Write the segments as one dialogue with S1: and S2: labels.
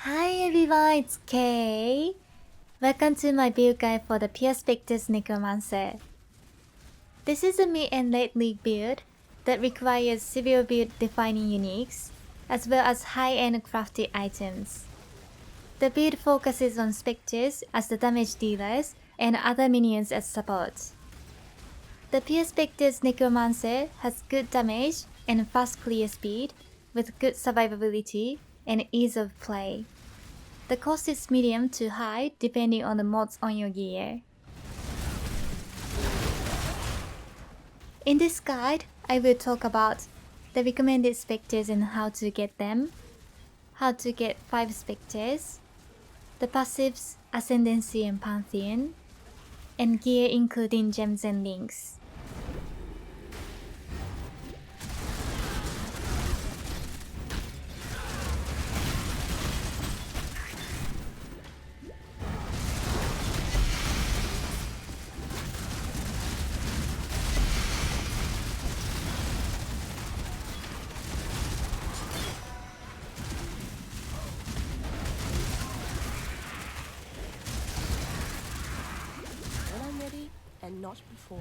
S1: Hi everyone, it's Kay. Welcome to my build guide for the Perspectus Necromancer. This is a mid and late league build that requires severe build defining uniques, as well as high-end crafted items. The build focuses on specters as the damage dealers and other minions as support. The Perspectus Necromancer has good damage and fast clear speed, with good survivability and ease of play. The cost is medium to high depending on the mods on your gear. In this guide, I will talk about the recommended specters and how to get them, how to get 5 specters, the passives Ascendancy and Pantheon, and gear including gems and links.
S2: When I'm ready, and not before.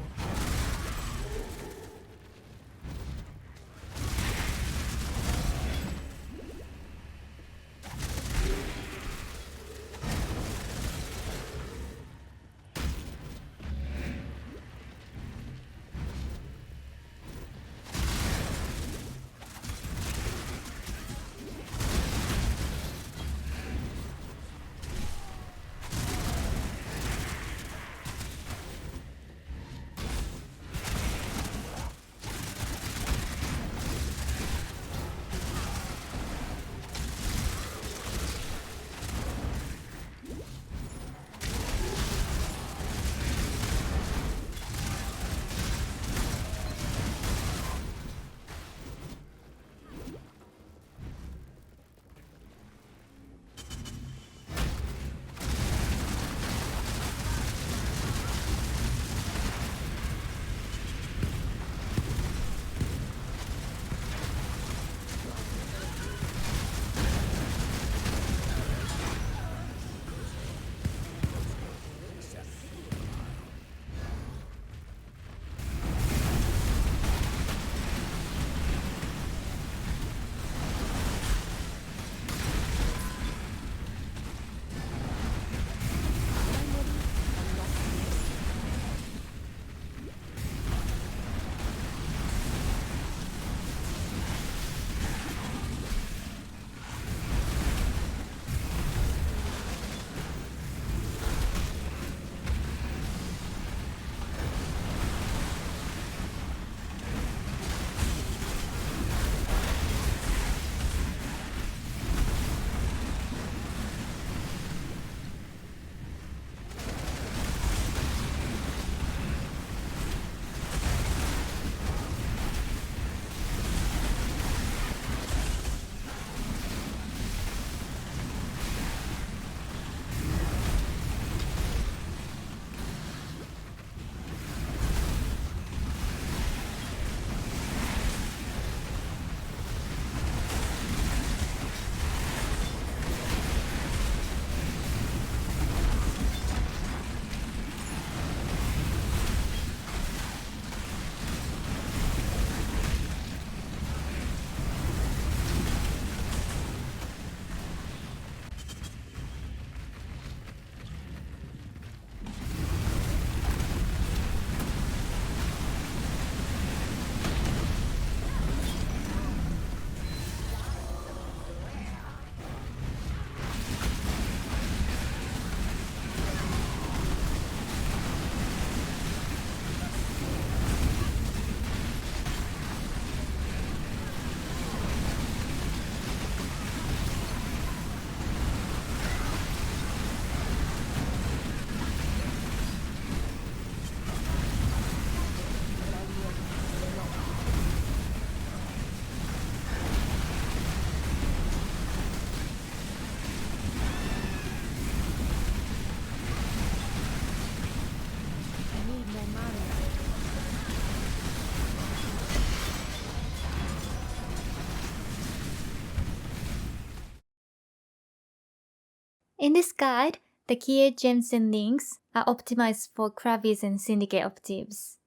S1: In this guide, the key gems and links are optimized for Kravis and Syndicate operatives.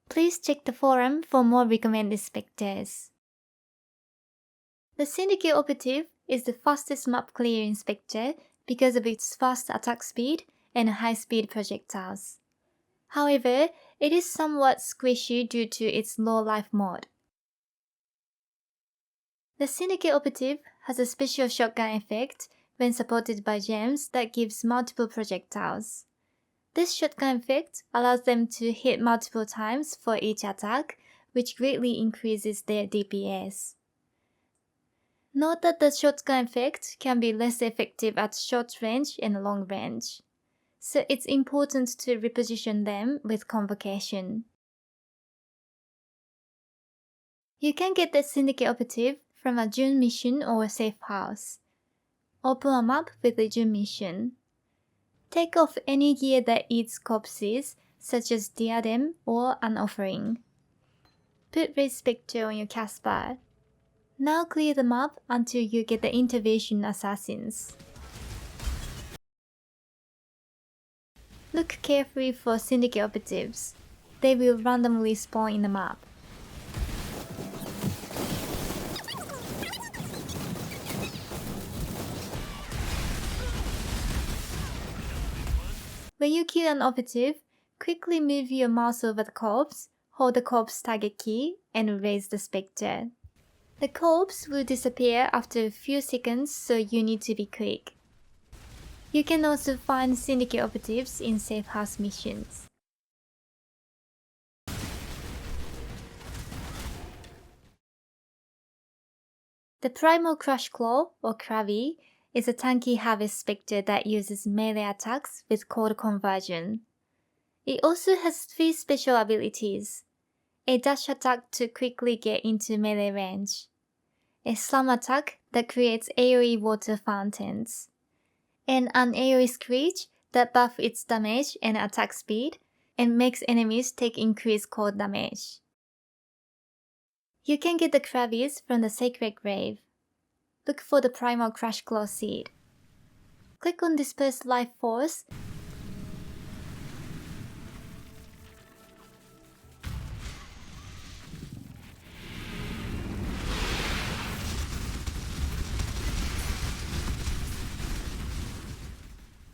S1: Please check the forum for more recommended specters. The Syndicate operative is the fastest map clearing specter because of its fast attack speed and high-speed projectiles. However, it is somewhat squishy due to its low life mode. The Syndicate operative has a special shotgun effect when supported by gems that gives multiple projectiles. This shotgun effect allows them to hit multiple times for each attack, which greatly increases their DPS. Note that the shotgun effect can be less effective at short range and long range, so it's important to reposition them with Convocation. You can get the Syndicate operative from a June mission or a safe house. Open a map with the June mission. Take off any gear that eats corpses, such as diadem or an offering. Put Red Spectre on your cast bar. Now clear the map until you get the intervention assassins. Look carefully for Syndicate operatives. They will randomly spawn in the map. When you kill an operative, quickly move your mouse over the corpse, hold the corpse target key, and raise the spectre. The corpse will disappear after a few seconds, so you need to be quick. You can also find Syndicate operatives in safe house missions. The Primal Crush Claw, or Kravi, is a tanky harvest spectre that uses melee attacks with cold conversion. It also has 3 special abilities: a dash attack to quickly get into melee range, a slam attack that creates AoE water fountains, and an AoE screech that buffs its damage and attack speed and makes enemies take increased cold damage. You can get the Kravis from the Sacred Grave. Look for the Primal Crush Claw seed. Click on Disperse Life Force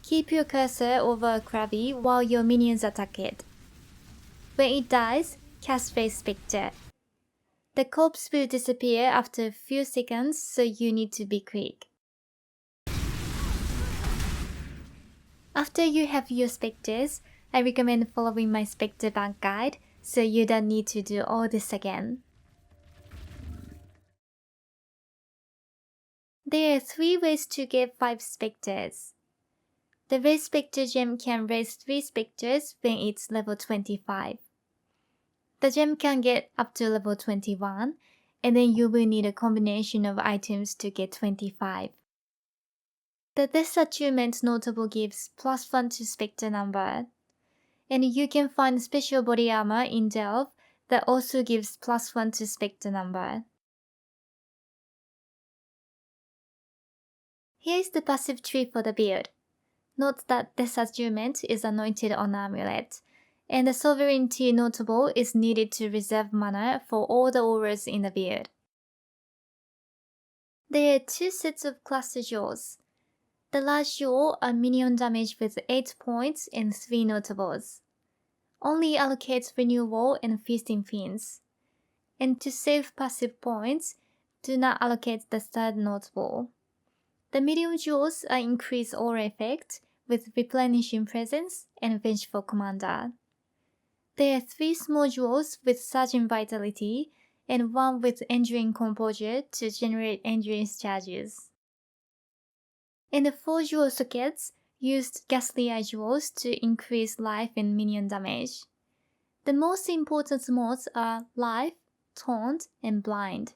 S1: Keep your cursor over a Kravi while your minions attack it. When it dies, cast Red Spectre. The corpse will disappear after a few seconds, so you need to be quick. After you have your specters, I recommend following my Spectre Bank guide, so you don't need to do all this again. There are 3 ways to get 5 specters. The Red Spectre gem can raise 3 specters when it's level 25. The gem can get up to level 21, and then you will need a combination of items to get 25. The Death Achievement notable gives +1 to specter number, and you can find special body armor in Delve that also gives +1 to specter number. Here is the passive tree for the build. Note that Death Achievement is anointed on Amulet, and the Sovereignty notable is needed to reserve mana for all the auras in the build. There are 2 sets of cluster jewels. The large jewel are minion damage with 8 points and 3 notables. Only allocates Renewal and Feasting Fiends. And to save passive points, do not allocate the 3rd notable. The medium jewels are increased aura effect with Replenishing Presence and Vengeful Commander. There are 3 small jewels with Surging Vitality and 1 with Enduring Composure to generate endurance charges. And the 4 jewel sockets used Ghastly Eye jewels to increase life and minion damage. The most important mods are Life, Taunt, and Blind.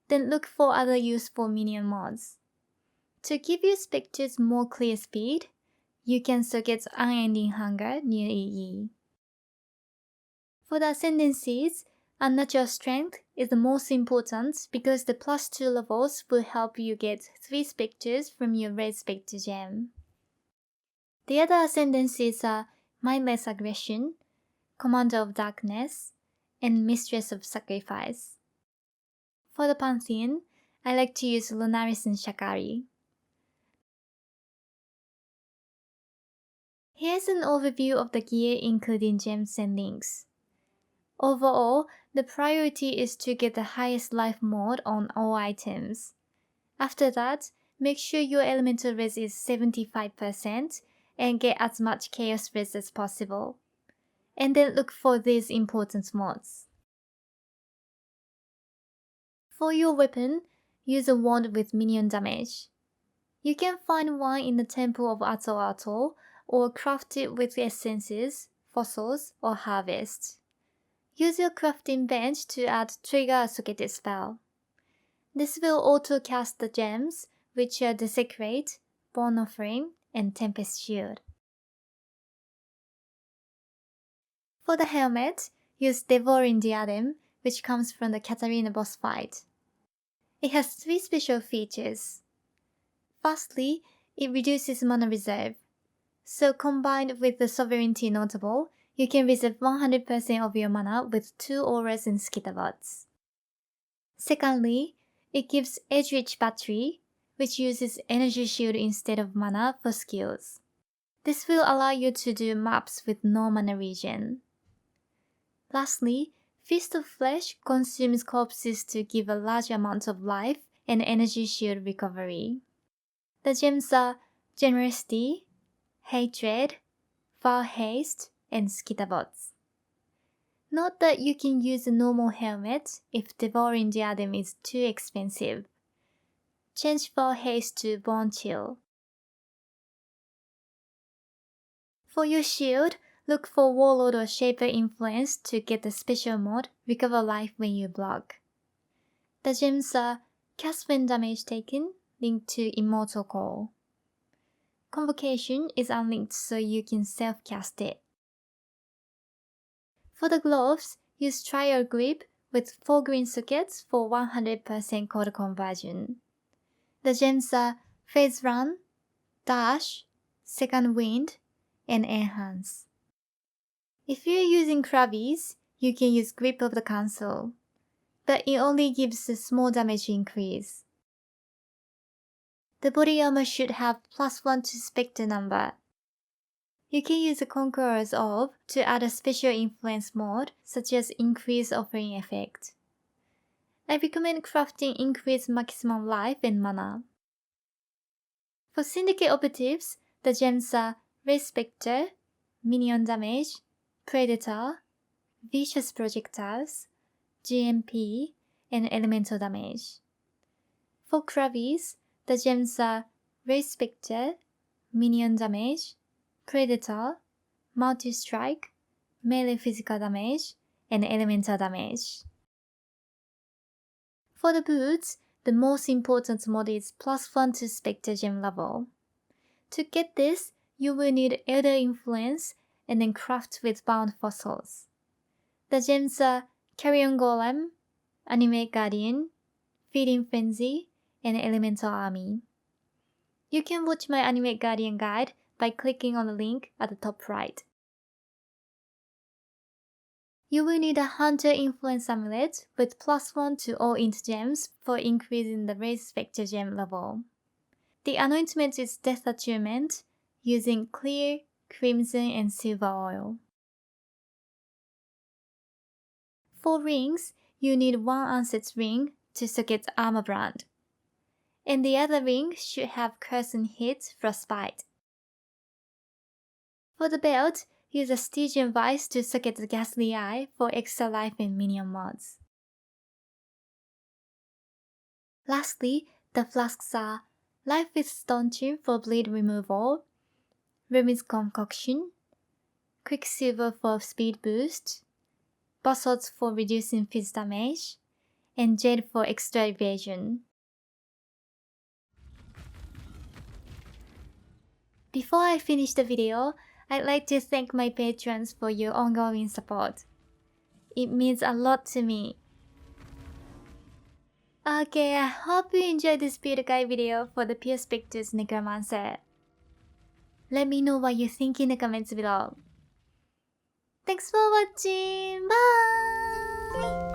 S1: Then look for other useful minion mods. To give your specters more clear speed, you can socket Unending Hunger near EE. For the ascendancies, Unnatural strength is the most important because the plus 2 levels will help you get 3 specters from your red specter gem. The other ascendancies are Mindless Aggression, Commander of Darkness, and Mistress of Sacrifice. For the Pantheon, I like to use Lunaris and Shakari. Here's an overview of the gear including gems and links. Overall, the priority is to get the highest life mode on all items. After that, make sure your elemental res is 75% and get as much chaos res as possible. And then look for these important mods. For your weapon, use a wand with minion damage. You can find one in the Temple of Ato Ato or craft it with essences, fossils, or harvest. Use your crafting bench to add Trigger a Socketed spell. This will auto-cast the gems, which are Desecrate, Bone Offering, and Tempest Shield. For the helmet, use Devouring Diadem, which comes from the Katarina boss fight. It has 3 special features. Firstly, it reduces mana reserve. So combined with the Sovereignty Notable, you can reserve 100% of your mana with 2 auras and Skitterbots. Secondly, it gives Edge-Rich Battery, which uses Energy Shield instead of mana for skills. This will allow you to do maps with no mana regen. Lastly, Feast of Flesh consumes corpses to give a large amount of life and Energy Shield recovery. The gems are Generosity, Hatred, Foul Haste, and Skitterbots. Note that you can use a normal helmet if Devouring Diadem is too expensive. Change Foul Haste to Bone Chill. For your shield, look for Warlord or Shaper Influence to get the special mod Recover Life when you block. The gems are Cast when damage taken, linked to Immortal Call. Convocation is unlinked so you can self-cast it. For the gloves, use Trial Grip with 4 green sockets for 100% code conversion. The gems are Phase Run, Dash, Second Wind, and Enhance. If you're using Kravis, you can use Grip of the Council, but it only gives a small damage increase. The body armor should have +1 to Spectre number. You can use the Conqueror's Orb to add a special influence mode, such as Increase Offering effect. I recommend crafting Increase Maximum Life and Mana. For Syndicate Operatives, the gems are Ray Spectre, Minion Damage, Predator, Vicious Projectiles, GMP, and Elemental Damage. For Kravis, the gems are Ray Spectre, Minion Damage, Predator, Multi-Strike, Melee Physical Damage, and Elemental Damage. For the boots, the most important mod is +1 to Spectre Gem level. To get this, you will need Elder Influence and then craft with bound fossils. The gems are Carrion Golem, Animate Guardian, Feeding Frenzy, and Elemental Army. You can watch my Animate Guardian guide by clicking on the link at the top right. You will need a Hunter Influence Amulet with +1 to all int gems for increasing the raise Spectre Gem level. The anointment is Death Attunement using clear, crimson, and silver oil. For rings, you need one Unset ring to socket Armor Brand, and the other ring should have Curse and Hit Frostbite. For the belt, use a Stygian Vice to socket the Ghastly Eye for extra life and minion mods. Lastly, the flasks are Life with Stanchion for bleed removal, Remy's Concoction, Quicksilver for speed boost, Basalt for reducing fizz damage, and Jade for extra evasion. Before I finish the video, I'd like to thank my patrons for your ongoing support. It means a lot to me. Okay, I hope you enjoyed this build guide video for the Perspectus Necromancer. Let me know what you think in the comments below. Thanks for watching. Bye!